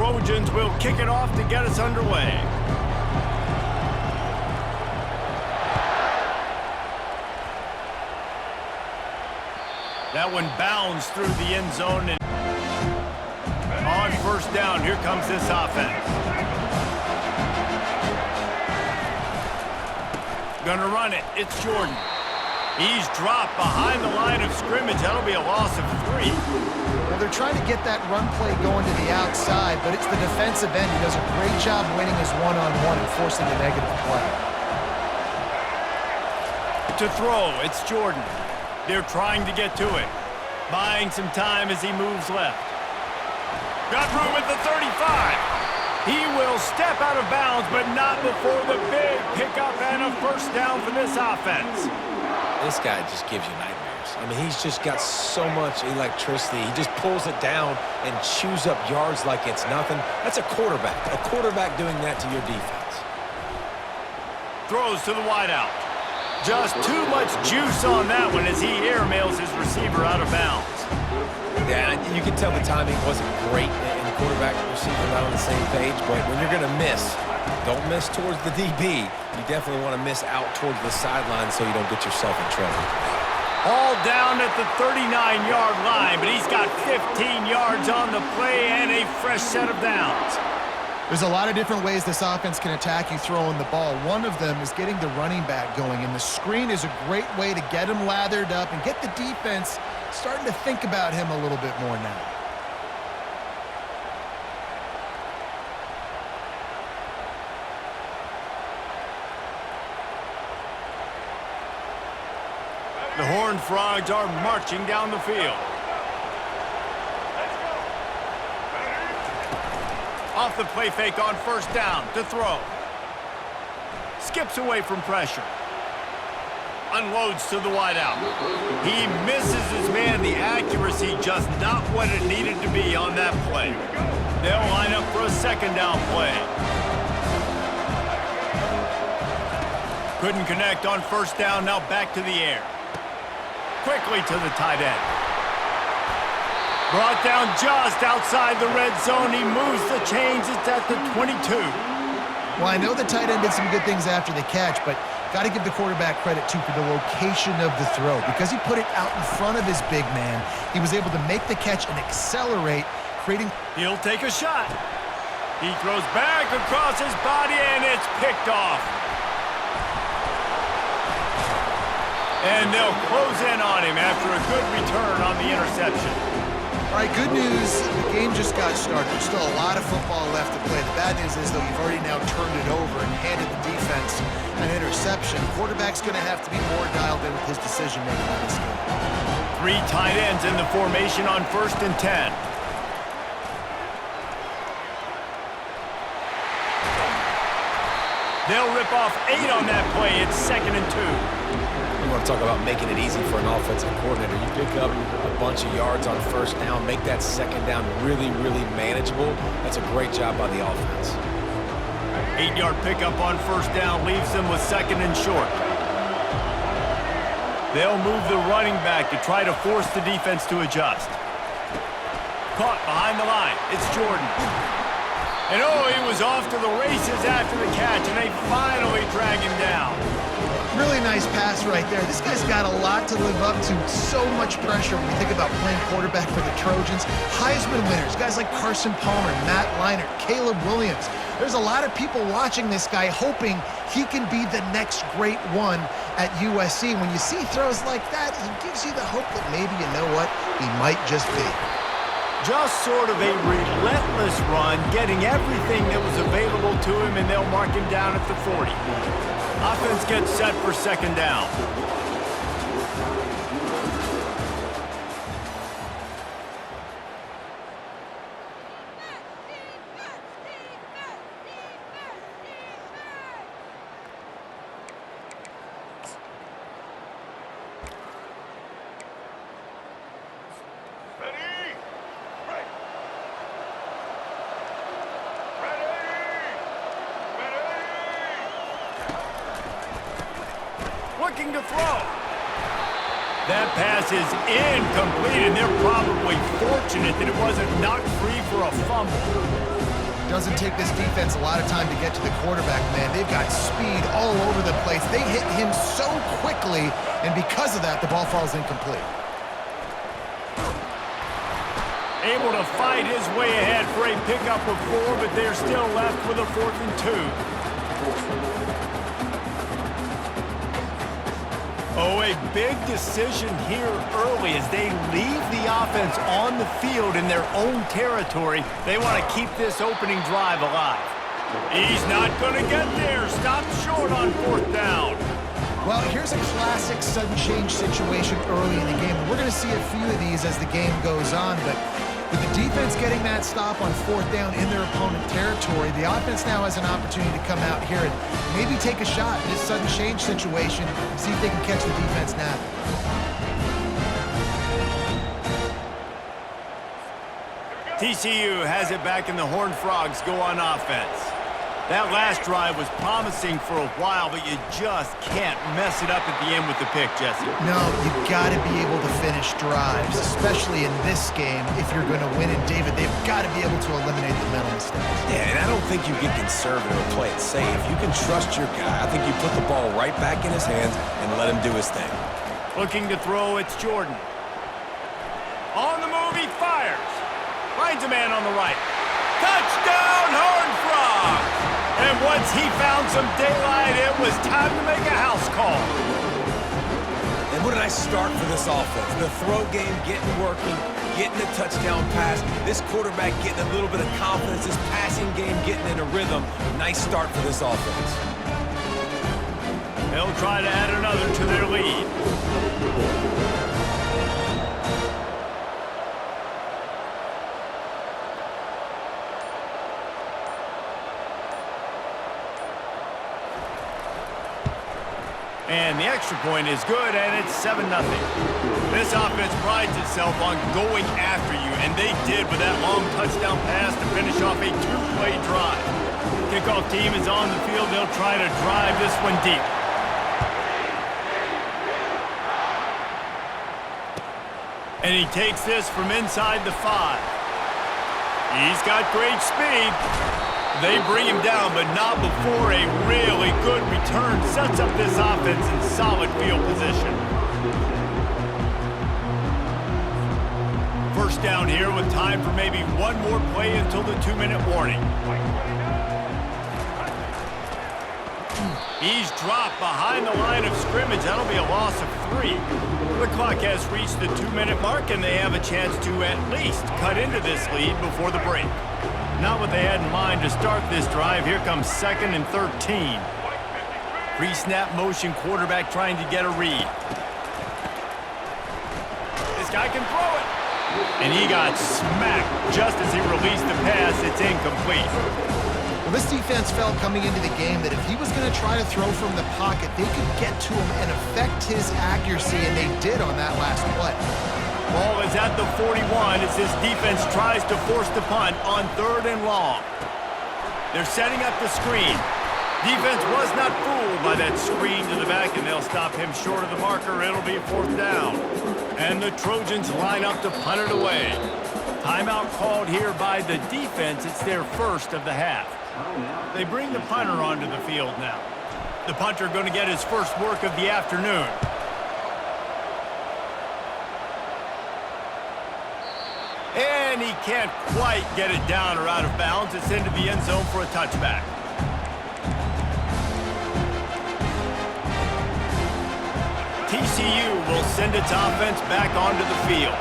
Trojans will kick it off to get us underway. That one bounds through the end zone. And on first down, here comes this offense. Gonna run it. It's Jordan. He's dropped behind the line of scrimmage. That'll be a loss of 3. Well, they're trying to get that run play going to the outside, but it's the defensive end who does a great job winning his one-on-one and forcing the negative play. To throw, it's Jordan. They're trying to get to it. Buying some time as he moves left. Got room at the 35. He will step out of bounds, but not before the big pickup and a first down for this offense. This guy just gives you nightmares. I mean, he's just got so much electricity. He just pulls it down and chews up yards like it's nothing. That's a quarterback. A quarterback doing that to your defense. Throws to the wideout. Just too much juice on that one as he airmails his receiver out of bounds. Yeah, and you can tell the timing wasn't great, and the quarterback and receiver not on the same page, but when you're going to miss, don't miss towards the DB. You definitely want to miss out towards the sideline so you don't get yourself in trouble. All down at the 39-yard line, but he's got 15 yards on the play and a fresh set of downs. There's a lot of different ways this offense can attack you throwing the ball. One of them is getting the running back going, and the screen is a great way to get him lathered up and get the defense starting to think about him a little bit more now. The Horned Frogs are marching down the field. Off the play fake on first down to throw. Skips away from pressure. Unloads to the wideout. He misses his man. The accuracy just not what it needed to be on that play. They'll line up for a second down play. Couldn't connect on first down. Now back to the air. Quickly to the tight end. Brought down just outside the red zone. He moves the chains. It's at the 22. Well, I know the tight end did some good things after the catch, but got to give the quarterback credit, too, for the location of the throw. Because he put it out in front of his big man, he was able to make the catch and accelerate, creating... He'll take a shot. He throws back across his body, and it's picked off. And they'll close in on him after a good return on the interception. All right, good news. The game just got started. There's still a lot of football left to play. The bad news is, though, you've already now turned it over and handed the defense an interception. Quarterback's going to have to be more dialed in with his decision-making on this game. 3 tight ends in the formation on 1st and 10. They'll rip off 8 on that play. It's 2nd and 2. You want to talk about making it easy for an offensive coordinator. You pick up a bunch of yards on first down, make that second down really, really manageable. That's a great job by the offense. 8-yard pickup on first down leaves them with 2nd and short. They'll move the running back to try to force the defense to adjust. Caught behind the line. It's Jordan. And he was off to the races after the catch, and they finally drag him down. Really nice pass right there. This guy's got a lot to live up to. So much pressure when you think about playing quarterback for the Trojans. Heisman winners, guys like Carson Palmer, Matt Leinart, Caleb Williams. There's a lot of people watching this guy hoping he can be the next great one at USC. When you see throws like that, it gives you the hope that maybe, you know what, he might just be. Just sort of a relentless run, getting everything that was available to him, and they'll mark him down at the 40. Offense gets set for 2nd down. Looking to throw. That pass is incomplete, and they're probably fortunate that it wasn't knocked free for a fumble. Doesn't take this defense a lot of time to get to the quarterback, man. They've got speed all over the place. They hit him so quickly, and because of that, the ball falls incomplete. Able to fight his way ahead for a pickup of 4, but they're still left with a 4th and 2. Oh, a big decision here early as they leave the offense on the field in their own territory. They want to keep this opening drive alive. He's not going to get there. Stop short on 4th down. Well, here's a classic sudden change situation early in the game. We're going to see a few of these as the game goes on, but with the defense getting that stop on 4th down in their opponent territory, the offense now has an opportunity to come out here and maybe take a shot in this sudden change situation, see if they can catch the defense now. TCU has it back and the Horned Frogs go on offense. That last drive was promising for a while, but you just can't mess it up at the end with the pick, Jesse. No, you've got to be able to finish drives, especially in this game if you're going to win. And, David, they've got to be able to eliminate the mental mistakes. Yeah, and I don't think you get conservative or play it safe. You can trust your guy. I think you put the ball right back in his hands and let him do his thing. Looking to throw, it's Jordan. On the move, he fires. Finds a man on the right. Touchdown, Horned Frogs! And once he found some daylight, it was time to make a house call. And what did I start for this offense? The throw game getting working, getting a touchdown pass. This quarterback getting a little bit of confidence. This passing game getting in a rhythm. Nice start for this offense. They'll try to add another to their lead. And the extra point is good, and it's 7-0. This offense prides itself on going after you, and they did with that long touchdown pass to finish off a 2-play drive. Kickoff team is on the field. They'll try to drive this one deep. And he takes this from inside the 5. He's got great speed. They bring him down, but not before a really good return sets up this offense in solid field position. First down here with time for maybe one more play until the 2-minute warning. He's dropped behind the line of scrimmage. That'll be a loss of 3. The clock has reached the 2-minute mark, and they have a chance to at least cut into this lead before the break. Not what they had in mind to start this drive. Here comes 2nd and 13. Pre-snap motion quarterback trying to get a read. This guy can throw it. And he got smacked just as he released the pass. It's incomplete. Well, this defense felt coming into the game that if he was going to try to throw from the pocket, they could get to him and affect his accuracy, and they did on that last play. Ball is at the 41 as this defense tries to force the punt on 3rd and long. They're setting up the screen. Defense was not fooled by that screen to the back, and they'll stop him short of the marker. It'll be 4th down. And the Trojans line up to punt it away. Timeout called here by the defense. It's their first of the half. They bring the punter onto the field now. The punter going to get his first work of the afternoon. And he can't quite get it down or out of bounds. It's into the end zone for a touchback. TCU will send its offense back onto the field.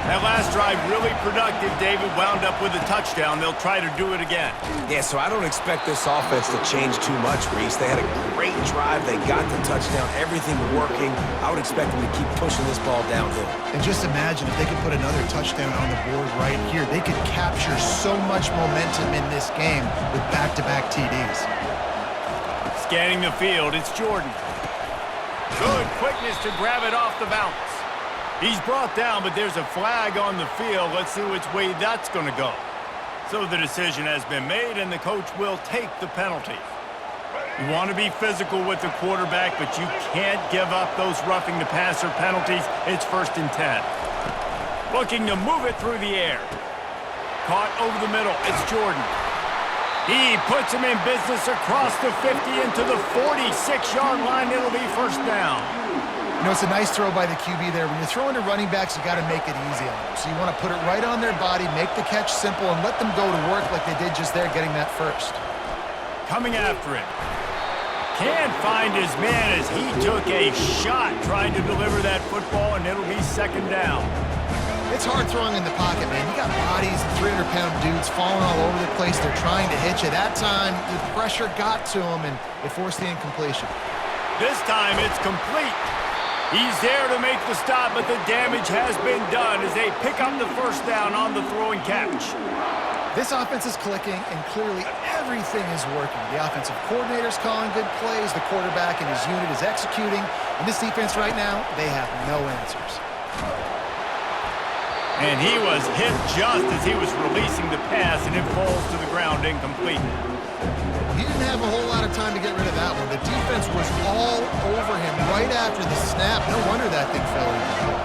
That last drive really productive. David wound up with a touchdown. They'll try to do it again. Yeah, so I don't expect this offense to change too much, Reese. They had a great drive. They got the touchdown. Everything working. I would expect them to keep pushing this ball downhill. And just imagine if they could put another touchdown on the board right here. They could capture so much momentum in this game with back-to-back TDs. Scanning the field, it's Jordan. Good quickness to grab it off the bounce. He's brought down, but there's a flag on the field. Let's see which way that's going to go. So the decision has been made, and the coach will take the penalty. You want to be physical with the quarterback, but you can't give up those roughing the passer penalties. It's 1st and 10. Looking to move it through the air. Caught over the middle. It's Jordan. He puts him in business across the 50 into the 46-yard line. It'll be first down. You know, it's a nice throw by the QB there. When you're throwing to running backs, you got to make it easy on them. So you want to put it right on their body, make the catch simple, and let them go to work like they did just there, getting that first. Coming after it. Can't find his man as he took a shot trying to deliver that football, and it'll be second down. It's hard throwing in the pocket, man. You got bodies, 300-pound dudes falling all over the place. They're trying to hit you. That time, the pressure got to him, and it forced the incompletion. This time, it's complete. He's there to make the stop, but the damage has been done as they pick up the first down on the throw and catch. This offense is clicking, and clearly everything is working. The offensive coordinator's calling good plays. The quarterback and his unit is executing. And this defense right now, they have no answers. And he was hit just as he was releasing the pass, and it falls to the ground incomplete. He didn't have a whole lot of time to get rid of that one. The defense was all over him right after the snap. No wonder that thing fell incomplete.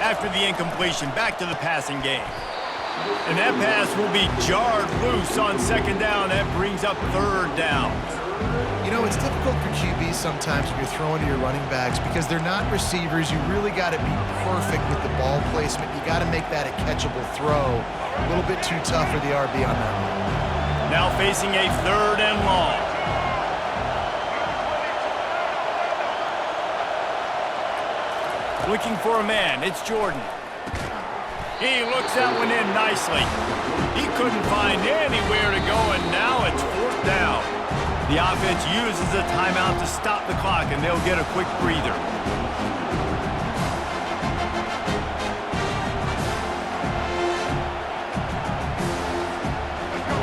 After the incompletion, back to the passing game. And that pass will be jarred loose on second down. That brings up third down. You know, it's difficult for QBs sometimes when you're throwing to your running backs because they're not receivers. You really got to be perfect with the ball placement. You got to make that a catchable throw. A little bit too tough for the RB on that one. Now facing a third and long. Looking for a man. It's Jordan. He looks that one in nicely. He couldn't find anywhere to go, and now it's fourth down. The offense uses a timeout to stop the clock, and they'll get a quick breather.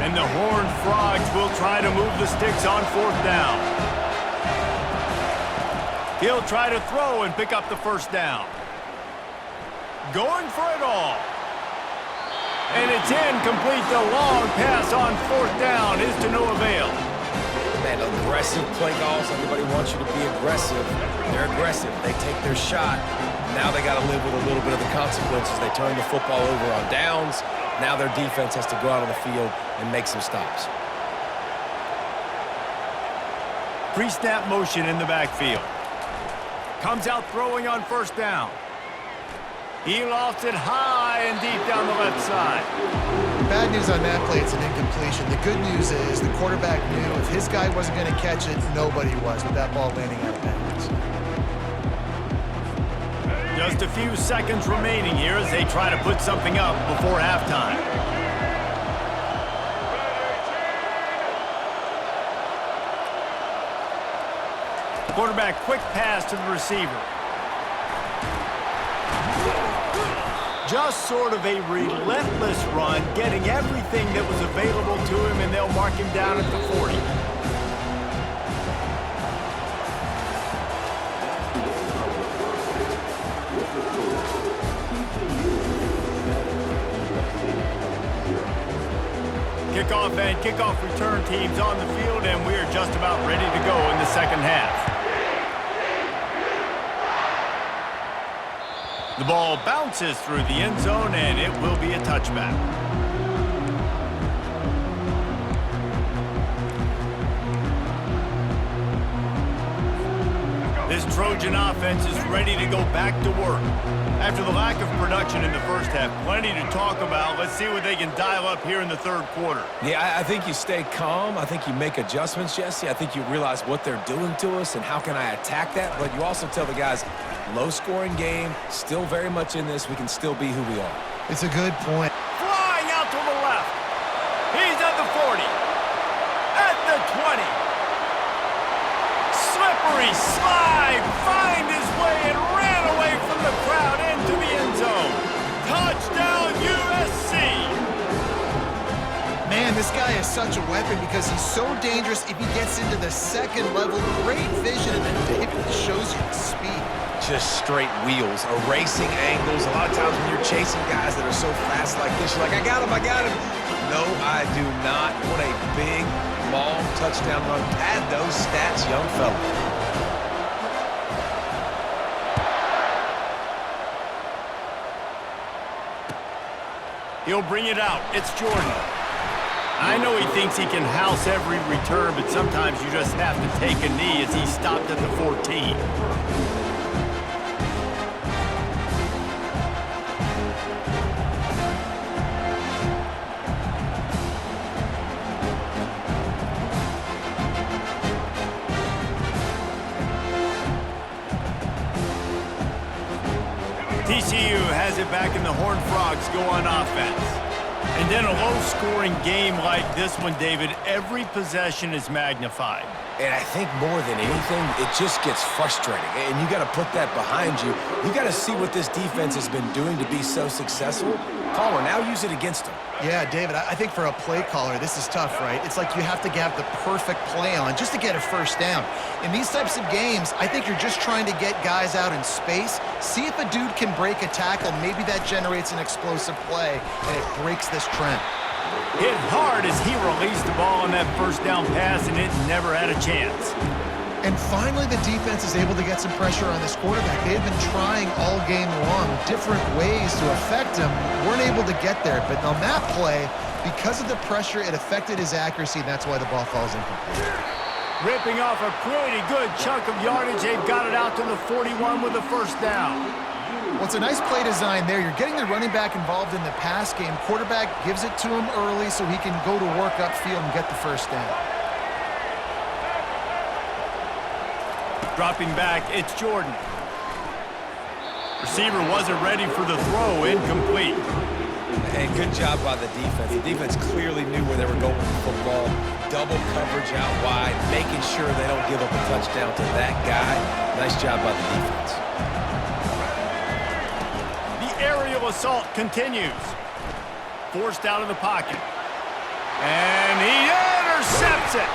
And the Horned Frogs will try to move the sticks on fourth down. He'll try to throw and pick up the first down. Going for it all. And it's incomplete. The long pass on fourth down is to no avail. Man, aggressive play calls. Everybody wants you to be aggressive. They're aggressive. They take their shot. Now they got to live with a little bit of the consequences. They turn the football over on downs. Now their defense has to go out on the field and make some stops. Pre-snap motion in the backfield. Comes out throwing on first down. He lofts it high and deep down the left side. Bad news on that play, it's an incompletion. The good news is the quarterback knew if his guy wasn't going to catch it, nobody was with that ball landing out of bounds. Just a few seconds remaining here as they try to put something up before halftime. Quarterback quick pass to the receiver. Just sort of a relentless run, getting everything that was available to him, and they'll mark him down at the 40. Kickoff and kickoff return teams on the field, and we're just about ready to go in the second half. The ball bounces through the end zone, and it will be a touchback. This Trojan offense is ready to go back to work. After the lack of production in the first half, plenty to talk about. Let's see what they can dial up here in the third quarter. Yeah, I think you stay calm. I think you make adjustments, Jesse. I think you realize what they're doing to us and how can I attack that. But you also tell the guys, low-scoring game, still very much in this. We can still be who we are. It's a good point. Flying out to the left. He's at the 40. At the 20. Slippery slide. Find his way and ran away from the crowd into the end zone. Touchdown, USC. Man, this guy is such a weapon because he's so dangerous if he gets into the second level. Great vision, and then David shows you the speed. Just straight wheels, erasing angles. A lot of times when you're chasing guys that are so fast like this, you're like, I got him. No, I do not. What a big, long touchdown run. Pad those stats, young fella. He'll bring it out. It's Jordan. I know he thinks he can house every return, but sometimes you just have to take a knee as he stopped at the 14. TCU has it back and the Horned Frogs go on offense. And then a low-scoring game like this one, David, every possession is magnified. And I think more than anything, it just gets frustrating. And you got to put that behind you. You got to see what this defense has been doing to be so successful. Palmer, now use it against them. Yeah, David, I think for a play caller, this is tough, right? It's like you have to have the perfect play on just to get a first down. In these types of games, I think you're just trying to get guys out in space, see if a dude can break a tackle. Maybe that generates an explosive play, and it breaks this trend. Hit hard as he released the ball on that first down pass, and it never had a chance. And finally, the defense is able to get some pressure on this quarterback. They have been trying all game long different ways to affect him. Weren't able to get there. But on that play, because of the pressure, it affected his accuracy, and that's why the ball falls incomplete. Ripping off a pretty good chunk of yardage. They've got it out to the 41 with a first down. Well, it's a nice play design there. You're getting the running back involved in the pass game. Quarterback gives it to him early so he can go to work upfield and get the first down. Dropping back, it's Jordan. Receiver wasn't ready for the throw, incomplete. And good job by the defense. The defense clearly knew where they were going with the football. Double coverage out wide, making sure they don't give up a touchdown to that guy. Nice job by the defense. The aerial assault continues. Forced out of the pocket. And he intercepts it.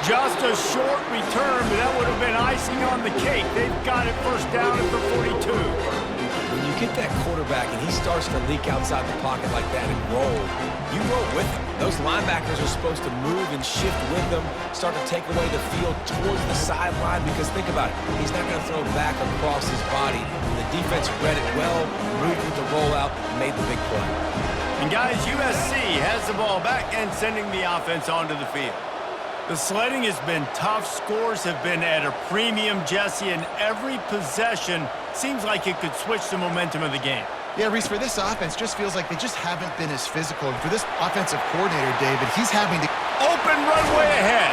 Just a short return, but that would have been icing on the cake. They've got it first down at the 42. When you get that quarterback and he starts to leak outside the pocket like that and roll, you roll with him. Those linebackers are supposed to move and shift with them, start to take away the field towards the sideline, because think about it, he's not going to throw back across his body. The defense read it well, moved with the rollout, made the big play. And guys, USC has the ball back and sending the offense onto the field. The sledding has been tough. Scores have been at a premium, Jesse, and every possession seems like it could switch the momentum of the game. Yeah, Reese, for this offense, just feels like they just haven't been as physical. And for this offensive coordinator, David, he's having to... Open runway ahead.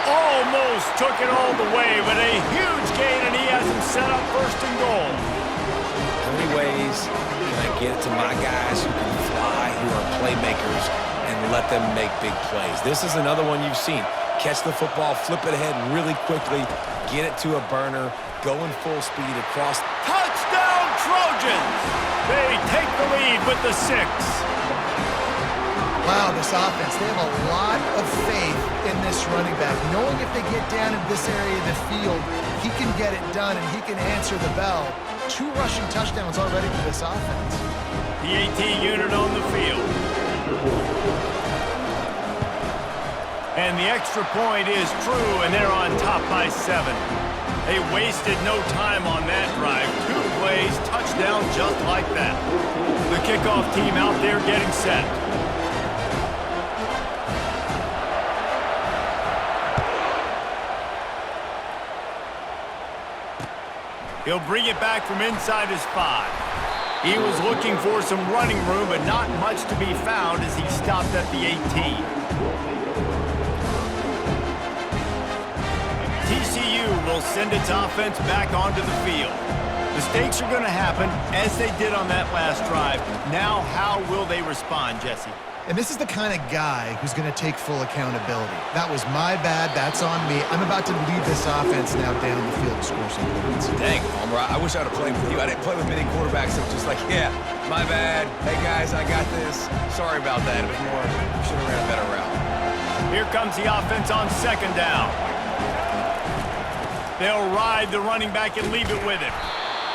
Almost took it all the way, but a huge gain, and he has him set up first and goal. How many ways can I get to my guys who can fly, who are playmakers, and let them make big plays? This is another one you've seen. Catch the football, flip it ahead really quickly, get it to a burner, going full speed across. Touchdown, Trojans! They take the lead with the 6. Wow, this offense, they have a lot of faith in this running back, knowing if they get down in this area of the field, he can get it done and he can answer the bell. 2 rushing touchdowns already for this offense. The AT unit on the field. And the extra point is true, and they're on top by 7. They wasted no time on that drive. 2 plays, touchdown just like that. The kickoff team out there getting set. He'll bring it back from inside his 5. He was looking for some running room, but not much to be found as he stopped at the 18. TCU will send its offense back onto the field. Mistakes are going to happen, as they did on that last drive. Now, how will they respond, Jesse? And this is the kind of guy who's going to take full accountability. That was my bad. That's on me. I'm about to lead this offense now down the field and score some points. Dang, Palmer, I wish I would have played with you. I didn't play with many quarterbacks that were just like, yeah, my bad. Hey, guys, I got this. Sorry about that. It was more, should have ran a better route. Here comes the offense on second down. They'll ride the running back and leave it with him.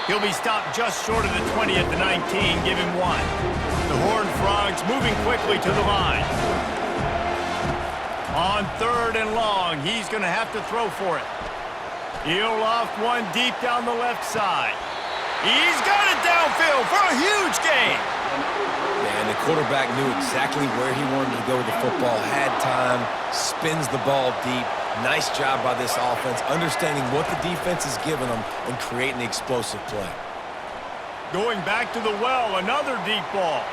He'll be stopped just short of the 20 at the 19, give him 1. The Horned Frogs moving quickly to the line. On 3rd and long, he's going to have to throw for it. He'll loft one deep down the left side. He's got it downfield. downfield for a huge gain. And the quarterback knew exactly where he wanted to go with the football, had time, spins the ball deep. Nice job by this offense, understanding what the defense is giving them and creating the explosive play. Going back to the well, another deep ball.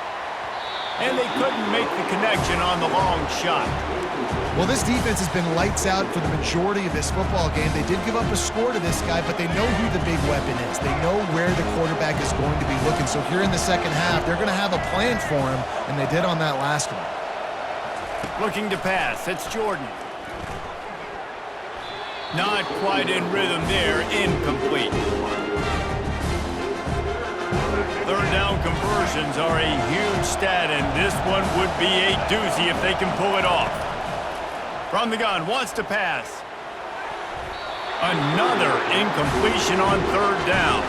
And they couldn't make the connection on the long shot. Well, this defense has been lights out for the majority of this football game. They did give up a score to this guy, but they know who the big weapon is. They know where the quarterback is going to be looking. So here in the second half, they're going to have a plan for him, and they did on that last one. Looking to pass. It's Jordan. Not quite in rhythm there. Incomplete. Third down conversions are a huge stat, and this one would be a doozy if they can pull it off. From the gun, wants to pass. Another incompletion on third down.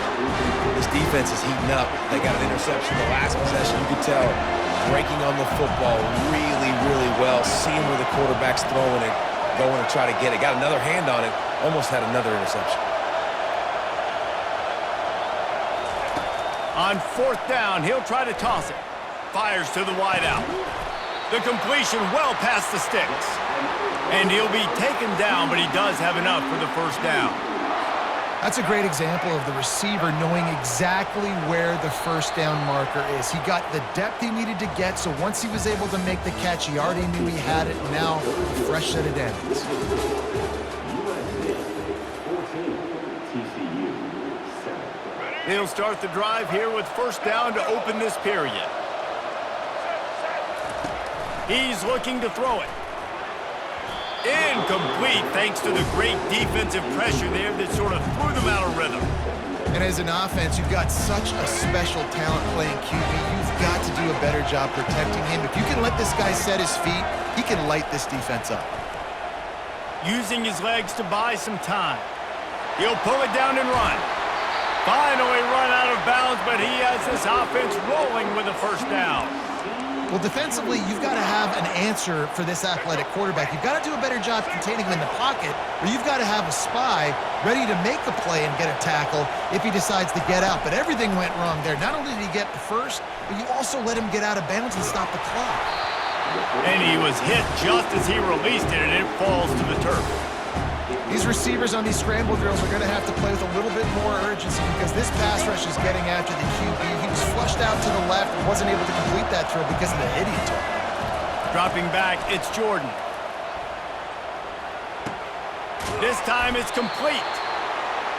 This defense is heating up. They got an interception the last possession. You could tell breaking on the football really, really well, seeing where the quarterback's throwing it, going to try to get it. Got another hand on it, almost had another interception. On fourth down, he'll try to toss it. Fires to the wideout. The completion well past the sticks. And he'll be taken down, but he does have enough for the first down. That's a great example of the receiver knowing exactly where the first down marker is. He got the depth he needed to get, so once he was able to make the catch, he already knew he had it. Now, a fresh set of downs. They'll start the drive here with first down to open this period. He's looking to throw it. Incomplete thanks to the great defensive pressure there that sort of threw them out of rhythm. And as an offense, you've got such a special talent playing QB. You've got to do a better job protecting him. If you can let this guy set his feet, he can light this defense up. Using his legs to buy some time. He'll pull it down and run. Finally run out of bounds, but he has this offense rolling with a first down. Well, defensively, you've got to have an answer for this athletic quarterback. You've got to do a better job containing him in the pocket, or you've got to have a spy ready to make a play and get a tackle if he decides to get out. But everything went wrong there. Not only did he get the first, but you also let him get out of bounds and stop the clock. And he was hit just as he released it, and it falls to the turf. These receivers on these scramble drills are going to have to play with a little bit more urgency because this pass rush is getting after the QB. He was flushed out to the left and wasn't able to complete that throw because of the hit he took. Dropping back, it's Jordan. This time it's complete.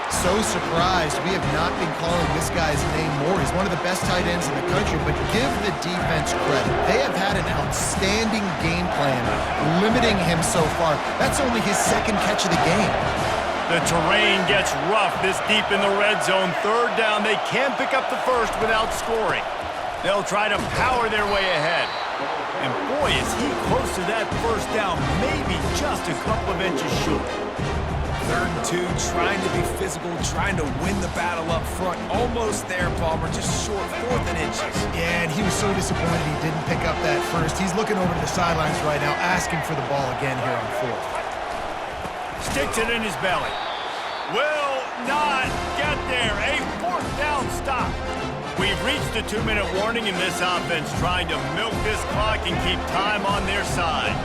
So surprised we have not been calling this guy's name more. He's one of the best tight ends in the country, but give the defense credit. They have had an outstanding game plan, limiting him so far. That's only his second catch of the game. The terrain gets rough this deep in the red zone. Third down, they can't pick up the first without scoring. They'll try to power their way ahead. And boy, is he close to that first down, maybe just a couple of inches short. 3rd and 2, trying to be physical, trying to win the battle up front. Almost there, Palmer, just short, 4th and inches. Yeah, and he was so disappointed he didn't pick up that first. He's looking over to the sidelines right now, asking for the ball again here on 4th. Sticks it in his belly. Will not get there. A 4th down stop. We've reached the 2-minute warning in this offense, trying to milk this clock and keep time on their side.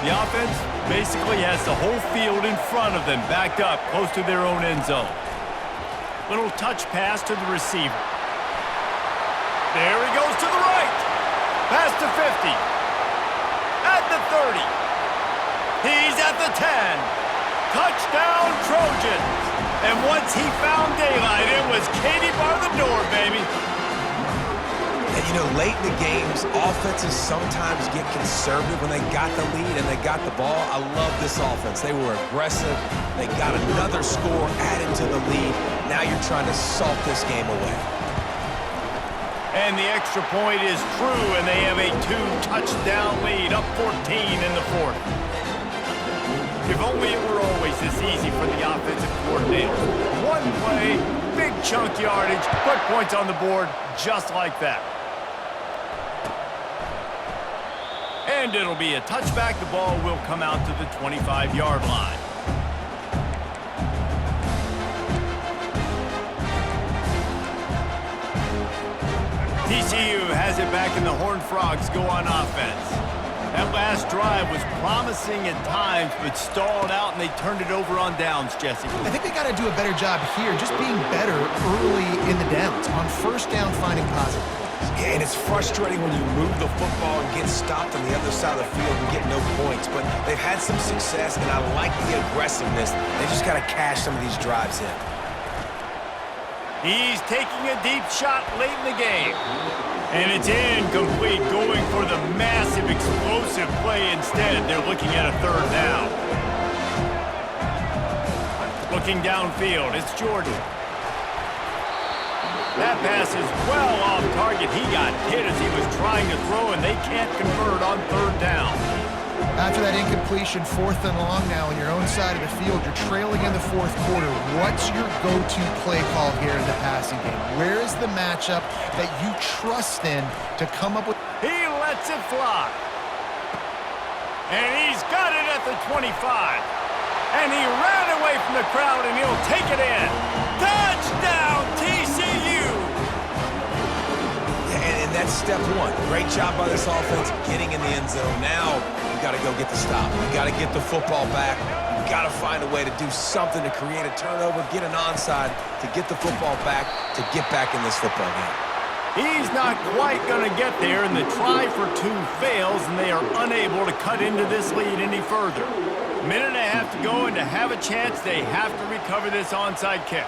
The offense basically has the whole field in front of them, backed up close to their own end zone. Little touch pass to the receiver. There he goes to the right. Pass to 50. At the 30. He's at the 10. Touchdown, Trojans. And once he found daylight, it was Katie bar the door, baby. And, you know, late in the games, offenses sometimes get conservative when they got the lead and they got the ball. I love this offense. They were aggressive. They got another score added to the lead. Now you're trying to salt this game away. And the extra point is true, and they have a 2-touchdown lead, up 14 in the 4th. If only it were always this easy for the offensive coordinator. One play, big chunk yardage, put points on the board just like that. And it'll be a touchback. The ball will come out to the 25-yard line. TCU has it back in the Horned Frogs go on offense. That last drive was promising at times, but stalled out, and they turned it over on downs, Jesse. I think they got to do a better job here, just being better early in the downs. On first down, finding positive plays. Yeah, and it's frustrating when you move the football and get stopped on the other side of the field and get no points. But they've had some success, and I like the aggressiveness. They just got to cash some of these drives in. He's taking a deep shot late in the game. And it's incomplete, going for the massive explosive play instead. They're looking at a third down. Looking downfield, it's Jordan. That pass is well off target. He got hit as he was trying to throw, and they can't convert on third down. After that incompletion, 4th and long now on your own side of the field, you're trailing in the 4th quarter. What's your go-to play call here in the passing game? Where is the matchup that you trust in to come up with? He lets it fly. And he's got it at the 25. And he ran away from the crowd, and he'll take it in. Touchdown, TCU! And that's step one. Great job by this offense getting in the end zone. Now you got to go get the stop. You got to get the football back. You got to find a way to do something to create a turnover, get an onside, to get the football back, to get back in this football game. He's not quite going to get there, and the try for two fails, and they are unable to cut into this lead any further. Minute and a half to go, and to have a chance, they have to recover this onside kick.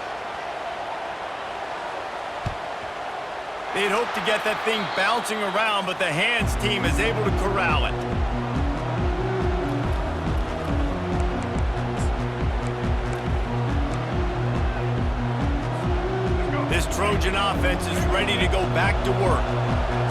They'd hope to get that thing bouncing around, but the hands team is able to corral it. This Trojan offense is ready to go back to work.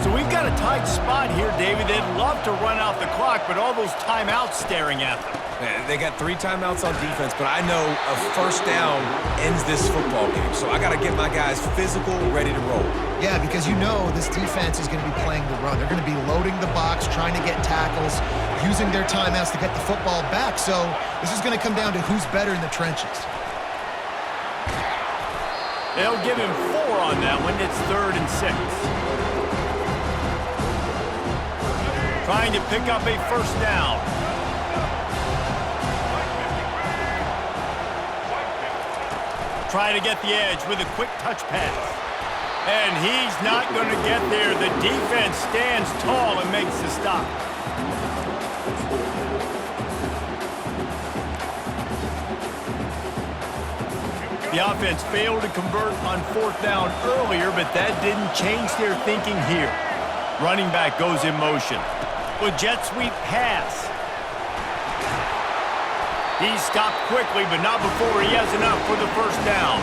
So we've got a tight spot here, David. They'd love to run out the clock, but all those timeouts staring at them. They got 3 timeouts on defense, but I know a first down ends this football game. So I got to get my guys physical, ready to roll. Yeah, because you know this defense is going to be playing the run. They're going to be loading the box, trying to get tackles, using their timeouts to get the football back. So this is going to come down to who's better in the trenches. They'll give him 4 on that one. It's 3rd and 6. Trying to pick up a first down. Trying to get the edge with a quick touch pass. And he's not going to get there. The defense stands tall and makes the stop. The offense failed to convert on 4th down earlier, but that didn't change their thinking here. Running back goes in motion. With jet sweep pass. He stopped quickly, but not before he has enough for the first down.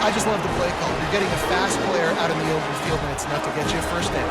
I just love the play call. You're getting a fast player out in the open field, and it's enough to get you a first down.